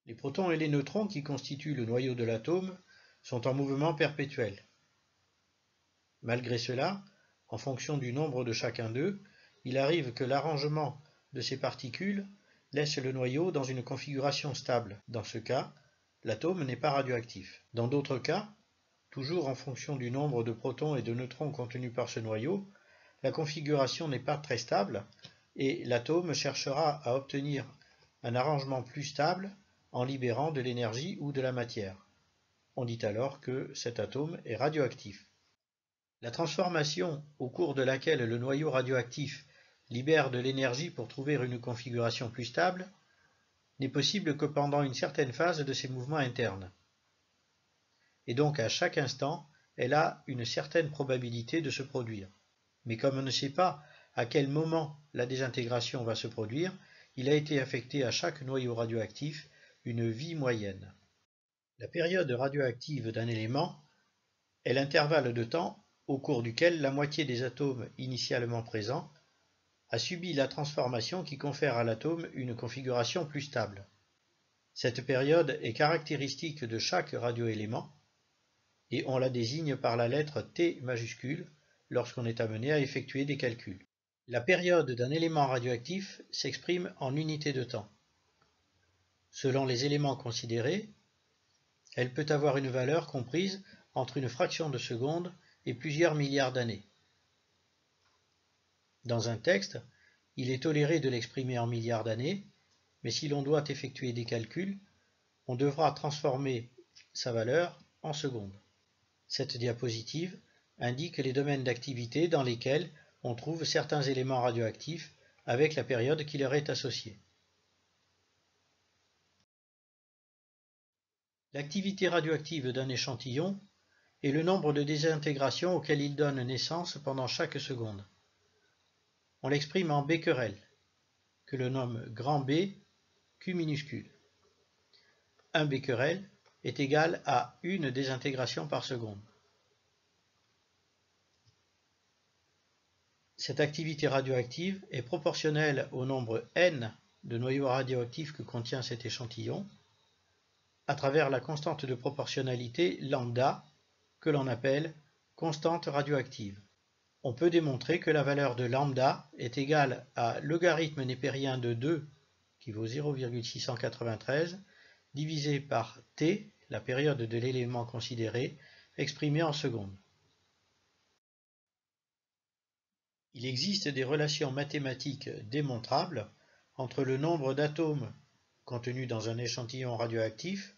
Les protons et les neutrons qui constituent le noyau de l'atome sont en mouvement perpétuel. Malgré cela, en fonction du nombre de chacun d'eux, il arrive que l'arrangement de ces particules laisse le noyau dans une configuration stable. Dans ce cas, l'atome n'est pas radioactif. Dans d'autres cas, toujours en fonction du nombre de protons et de neutrons contenus par ce noyau, la configuration n'est pas très stable et l'atome cherchera à obtenir un arrangement plus stable en libérant de l'énergie ou de la matière. On dit alors que cet atome est radioactif. La transformation au cours de laquelle le noyau radioactif libère de l'énergie pour trouver une configuration plus stable n'est possible que pendant une certaine phase de ses mouvements internes. Et donc à chaque instant, elle a une certaine probabilité de se produire. Mais comme on ne sait pas à quel moment la désintégration va se produire, il a été affecté à chaque noyau radioactif une vie moyenne. La période radioactive d'un élément est l'intervalle de temps au cours duquel la moitié des atomes initialement présents a subi la transformation qui confère à l'atome une configuration plus stable. Cette période est caractéristique de chaque radioélément et on la désigne par la lettre T majuscule lorsqu'on est amené à effectuer des calculs. La période d'un élément radioactif s'exprime en unités de temps. Selon les éléments considérés, elle peut avoir une valeur comprise entre une fraction de seconde et plusieurs milliards d'années. Dans un texte, il est toléré de l'exprimer en milliards d'années, mais si l'on doit effectuer des calculs, on devra transformer sa valeur en secondes. Cette diapositive indique les domaines d'activité dans lesquels on trouve certains éléments radioactifs avec la période qui leur est associée. L'activité radioactive d'un échantillon est le nombre de désintégrations auxquelles il donne naissance pendant chaque seconde. On l'exprime en becquerel, que l'on nomme grand B, Q minuscule. 1 becquerel est égal à une désintégration par seconde. Cette activité radioactive est proportionnelle au nombre n de noyaux radioactifs que contient cet échantillon à travers la constante de proportionnalité lambda que l'on appelle constante radioactive. On peut démontrer que la valeur de lambda est égale à logarithme népérien de 2 qui vaut 0,693 divisé par t, la période de l'élément considéré, exprimé en secondes. Il existe des relations mathématiques démontrables entre le nombre d'atomes contenus dans un échantillon radioactif,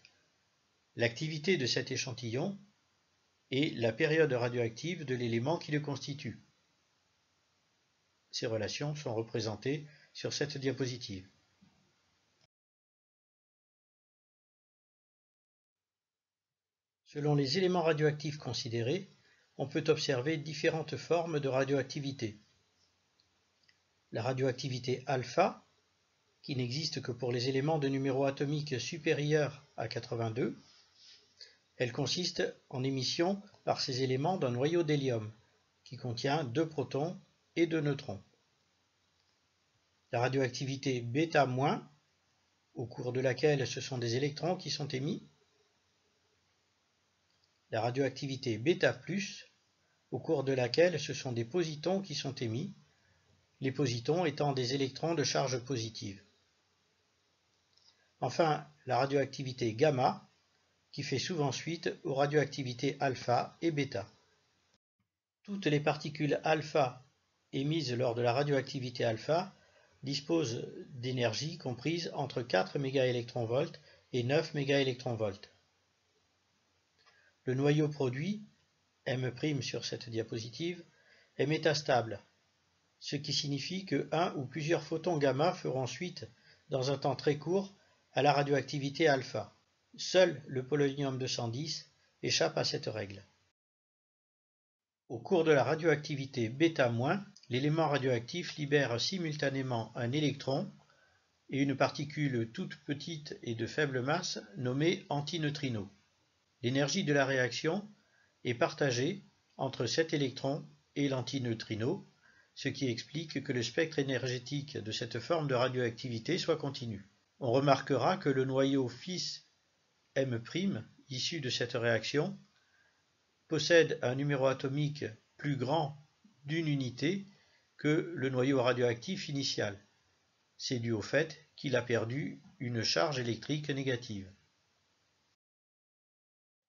l'activité de cet échantillon et la période radioactive de l'élément qui le constitue. Ces relations sont représentées sur cette diapositive. Selon les éléments radioactifs considérés, on peut observer différentes formes de radioactivité. La radioactivité alpha, qui n'existe que pour les éléments de numéro atomique supérieur à 82, elle consiste en émission par ces éléments d'un noyau d'hélium, qui contient 2 protons et 2 neutrons. La radioactivité β-, au cours de laquelle ce sont des électrons qui sont émis. La radioactivité β+, au cours de laquelle ce sont des positons qui sont émis, les positons étant des électrons de charge positive. Enfin, la radioactivité gamma, qui fait souvent suite aux radioactivités alpha et bêta. Toutes les particules alpha émises lors de la radioactivité alpha disposent d'énergie comprise entre 4 mégaélectronvolts et 9 mégaélectronvolts. Le noyau produit, M' sur cette diapositive, est métastable, ce qui signifie que un ou plusieurs photons gamma feront suite, dans un temps très court, à la radioactivité alpha. Seul le polonium-210 échappe à cette règle. Au cours de la radioactivité β-, l'élément radioactif libère simultanément un électron et une particule toute petite et de faible masse nommée antineutrino. L'énergie de la réaction est partagée entre cet électron et l'antineutrino, ce qui explique que le spectre énergétique de cette forme de radioactivité soit continu. On remarquera que le noyau fils M', issu de cette réaction, possède un numéro atomique plus grand d'une unité que le noyau radioactif initial. C'est dû au fait qu'il a perdu une charge électrique négative.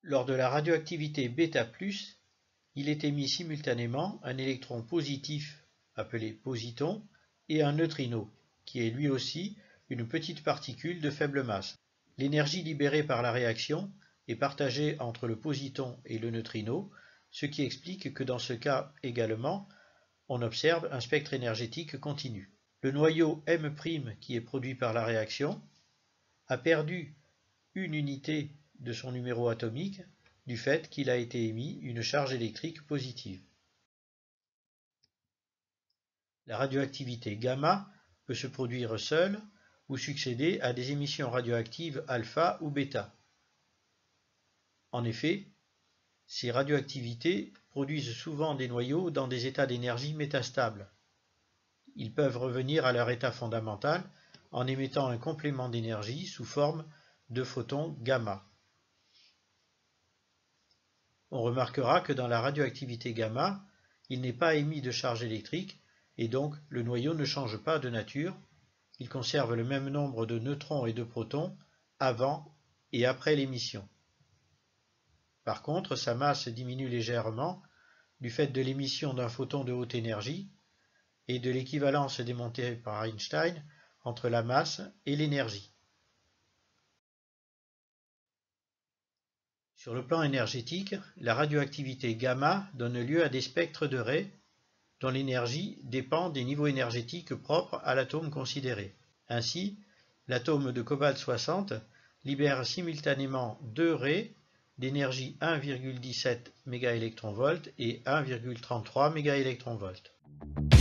Lors de la radioactivité β+, il est émis simultanément un électron positif appelé positon et un neutrino, qui est lui aussi une petite particule de faible masse. L'énergie libérée par la réaction est partagée entre le positon et le neutrino, ce qui explique que dans ce cas également, on observe un spectre énergétique continu. Le noyau M' qui est produit par la réaction a perdu une unité de son numéro atomique du fait qu'il a été émis une charge électrique positive. La radioactivité gamma peut se produire seule ou succéder à des émissions radioactives alpha ou bêta. En effet, ces radioactivités produisent souvent des noyaux dans des états d'énergie métastables. Ils peuvent revenir à leur état fondamental en émettant un complément d'énergie sous forme de photons gamma. On remarquera que dans la radioactivité gamma, il n'est pas émis de charge électrique et donc le noyau ne change pas de nature, il conserve le même nombre de neutrons et de protons avant et après l'émission. Par contre, sa masse diminue légèrement du fait de l'émission d'un photon de haute énergie et de l'équivalence démontrée par Einstein entre la masse et l'énergie. Sur le plan énergétique, la radioactivité gamma donne lieu à des spectres de raies dont l'énergie dépend des niveaux énergétiques propres à l'atome considéré. Ainsi, l'atome de cobalt 60 libère simultanément deux raies d'énergie 1,17 MeV et 1,33 MeV.